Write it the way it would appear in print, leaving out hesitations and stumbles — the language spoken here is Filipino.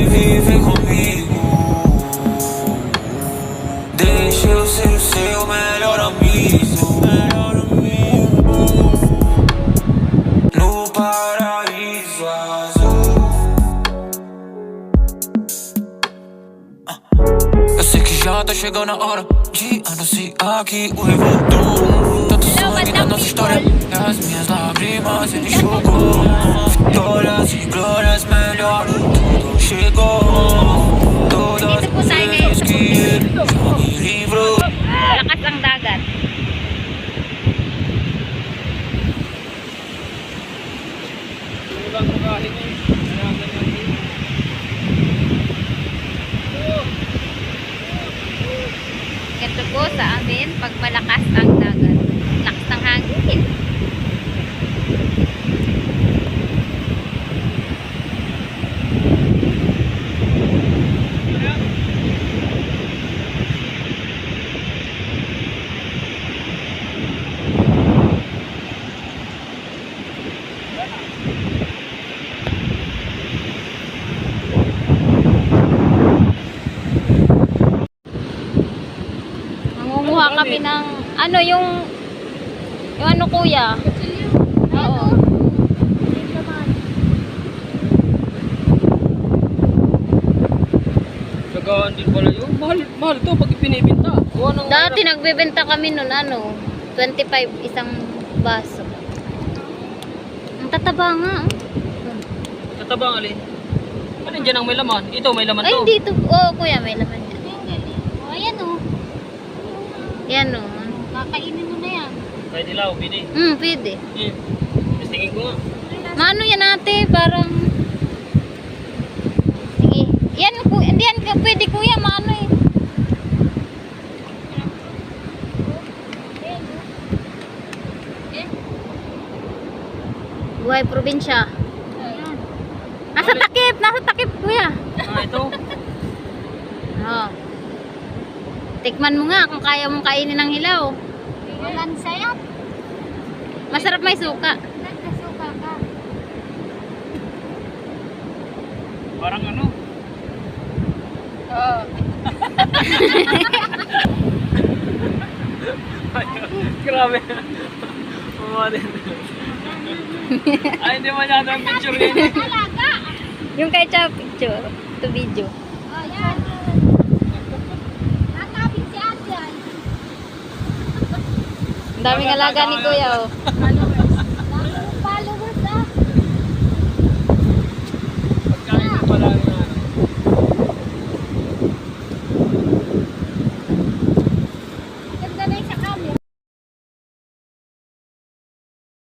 viver comigo. Deixa eu ser o seu melhor amigo. No paraíso azul. Eu sei que já tá chegando a hora de anunciar que o revoltou. Tanto sangue na nossa história e as minhas lágrimas ele enxugou. Vitórias e glórias, melhor tudo chegou. Todas as vezes que ele já me livrou. Lakas ang dagat. Ito po sa amin pag malakas ang dagat. Lakas ng hangin. Mangunguha kami ng ano yung ano kuya? Oo. Lagaan din pala yun. Mahal to pag ipinibenta. Dati nagbebenta kami nun ano, 25 isang baso. Ang tataba nga. Tatabang alin. Alin dyan ang may laman? Ito may laman Ay, to. dito. Oo, kuya, may laman yan. Ayan o. Yan o. Kakainin mo na yan. Kahit ilaw, pili. Pwede. Tingin ko nga. Maano yan ate? Parang... Sige. Yan, hindi yan pwede kuya, maano eh. Buhay probinsya. Nasa takip kuya. Ito. Oo. Tikman mo nga kung kaya mong kainin ng hilaw. Walang sayap. Masarap may suka. Nagkasuka ka. Parang ano? Oo. Grabe. Mamadin. Ay, hindi masyado ang picture yun. Alaga. Yung kay Cha picture. To video. Oh, yan. Nakapit si Ate ay. Ang daming alaga ni kuya oh. Followers ah. Pagkain ko pala nga. Ganda na yung sa camera.